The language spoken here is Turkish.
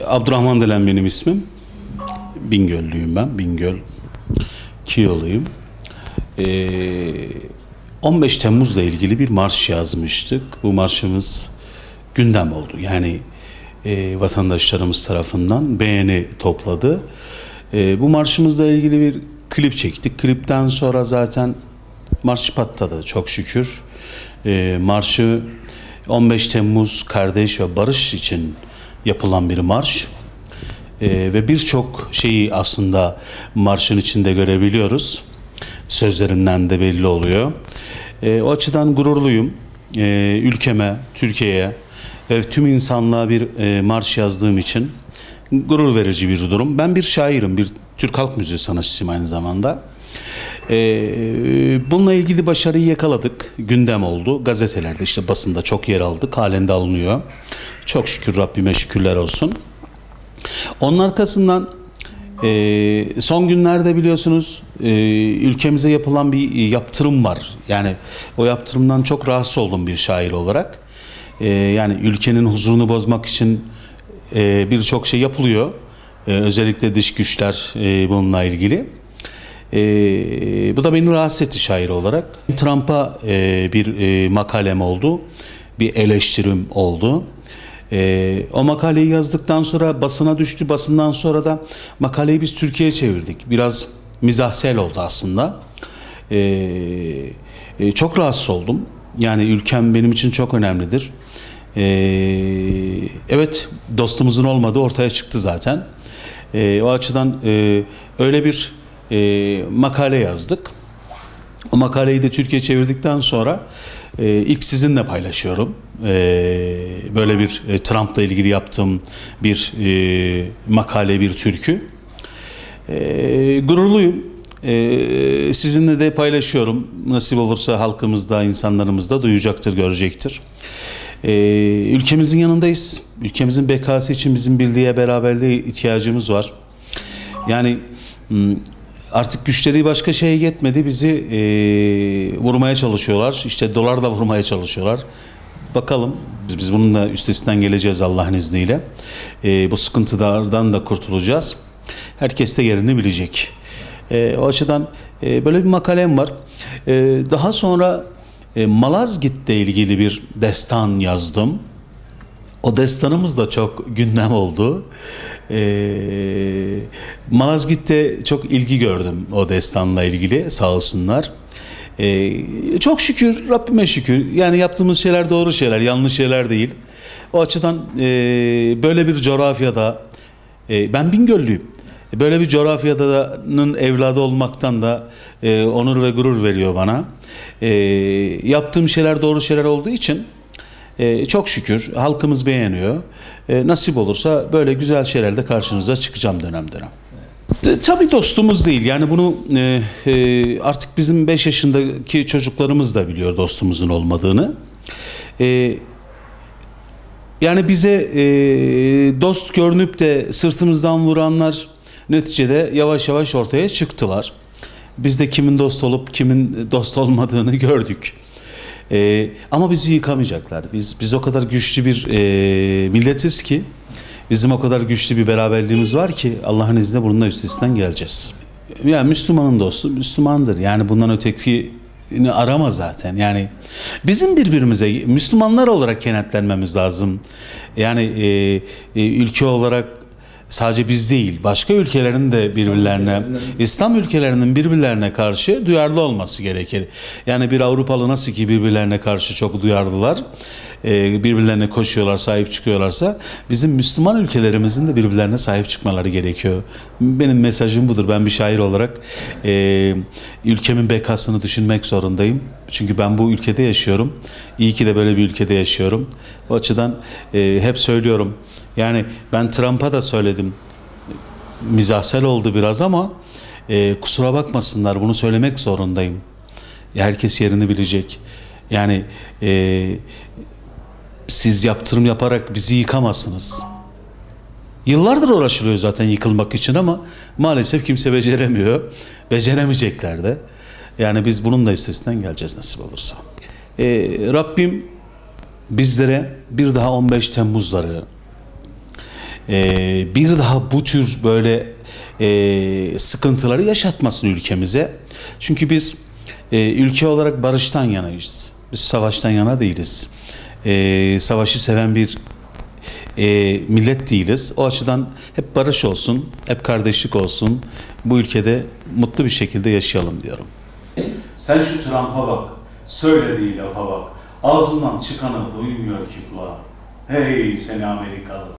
Abdurrahman Delen benim ismim. Bingöllüyüm ben. Bingöl Kiyoluyum. 15 Temmuz'la ilgili bir marş yazmıştık. Bu marşımız gündem oldu. Yani vatandaşlarımız tarafından beğeni topladı. Bu marşımızla ilgili bir klip çektik. Klipten sonra zaten marş patladı çok şükür. Marşı 15 Temmuz kardeş ve barış için yapılan bir marş. Ve birçok şeyi aslında marşın içinde görebiliyoruz. Sözlerinden de belli oluyor. O açıdan gururluyum. Ülkeme, Türkiye'ye ve tüm insanlığa bir marş yazdığım için gurur verici bir durum. Ben bir şairim, bir Türk halk müziği sanatçısıyım aynı zamanda. Bununla ilgili başarıyı yakaladık. Gündem oldu. Gazetelerde, işte basında çok yer aldık. Halen de alınıyor. Çok şükür, Rabbime şükürler olsun. Onun arkasından son günlerde biliyorsunuz ülkemize yapılan bir yaptırım var. Yani o yaptırımdan çok rahatsız oldum bir şair olarak. Yani ülkenin huzurunu bozmak için birçok şey yapılıyor. Özellikle dış güçler bununla ilgili. Bu da beni rahatsız etti şair olarak. Trump'a bir makalem oldu. Bir eleştirim oldu. O makaleyi yazdıktan sonra basına düştü. Basından sonra da makaleyi biz Türkiye'ye çevirdik. Biraz mizahsel oldu aslında. Çok rahatsız oldum. Yani ülkem benim için çok önemlidir. Evet, dostumuzun olmadığı ortaya çıktı zaten. O açıdan öyle bir makale yazdık. O makaleyi de Türkiye'ye çevirdikten sonra ilk sizinle paylaşıyorum. Böyle bir Trump'la ilgili yaptığım bir makale, bir türkü. Gururluyum. Sizinle de paylaşıyorum. Nasip olursa halkımız da, insanlarımız da duyacaktır, görecektir. Ülkemizin yanındayız. Ülkemizin bekası için bizim birliğe, beraberliğe ihtiyacımız var. Yani artık güçleri başka şeye yetmedi. Bizi vurmaya çalışıyorlar. İşte dolarla vurmaya çalışıyorlar. Bakalım. Biz bununla üstesinden geleceğiz Allah'ın izniyle. Bu sıkıntılardan da kurtulacağız. Herkes de yerini bilecek. O açıdan böyle bir makalem var. Daha sonra Malazgirt'le ilgili bir destan yazdım. O destanımız da çok gündem oldu. Malazgirt'te çok ilgi gördüm o destanla ilgili, sağ olsunlar. Çok şükür, Rabbime şükür. Yani yaptığımız şeyler doğru şeyler, yanlış şeyler değil. O açıdan böyle bir coğrafyada, ben Bingöllüyüm. Böyle bir coğrafyanın evladı olmaktan da onur ve gurur veriyor bana. Yaptığım şeyler doğru şeyler olduğu için çok şükür halkımız beğeniyor. Nasip olursa böyle güzel şeylerle karşınıza çıkacağım dönem dönem. Tabii dostumuz değil. Yani bunu artık bizim 5 yaşındaki çocuklarımız da biliyor dostumuzun olmadığını. Yani bize dost görünüp de sırtımızdan vuranlar neticede yavaş yavaş ortaya çıktılar. Biz de kimin dost olup kimin dost olmadığını gördük. Ama bizi yıkamayacaklar. Biz o kadar güçlü bir milletiz ki, bizim o kadar güçlü bir beraberliğimiz var ki Allah'ın izniyle bununla üstesinden geleceğiz. Yani Müslümanın dostu Müslümandır. Yani bundan ötekini arama zaten. Yani bizim birbirimize Müslümanlar olarak kenetlenmemiz lazım. Yani ülke olarak sadece biz değil, başka ülkelerin de birbirlerine, İslam ülkelerinin birbirlerine karşı duyarlı olması gerekir. Yani bir Avrupalı nasıl ki birbirlerine karşı çok duyarlılar, birbirlerine koşuyorlar, sahip çıkıyorlarsa, bizim Müslüman ülkelerimizin de birbirlerine sahip çıkmaları gerekiyor. Benim mesajım budur. Ben bir şair olarak ülkemin bekasını düşünmek zorundayım. Çünkü ben bu ülkede yaşıyorum. İyi ki de böyle bir ülkede yaşıyorum. O açıdan hep söylüyorum. Yani ben Trump'a da söyledim. Mizahsel oldu biraz ama kusura bakmasınlar, bunu söylemek zorundayım. Herkes yerini bilecek. Yani siz yaptırım yaparak bizi yıkamazsınız. Yıllardır uğraşılıyor zaten yıkılmak için ama maalesef kimse beceremiyor. Beceremeyecekler de. Yani biz bunun da üstesinden geleceğiz nasip olursa. Rabbim bizlere bir daha 15 Temmuzları, bir daha bu tür böyle sıkıntıları yaşatmasın ülkemize. Çünkü biz ülke olarak barıştan yanayız. Biz savaştan yana değiliz. Savaşı seven bir millet değiliz. O açıdan hep barış olsun, hep kardeşlik olsun. Bu ülkede mutlu bir şekilde yaşayalım diyorum. Sen şu Trump'a bak, söylediği lafa bak. Ağzından çıkanı duymuyor ki kulağı. Hey seni Amerikalı.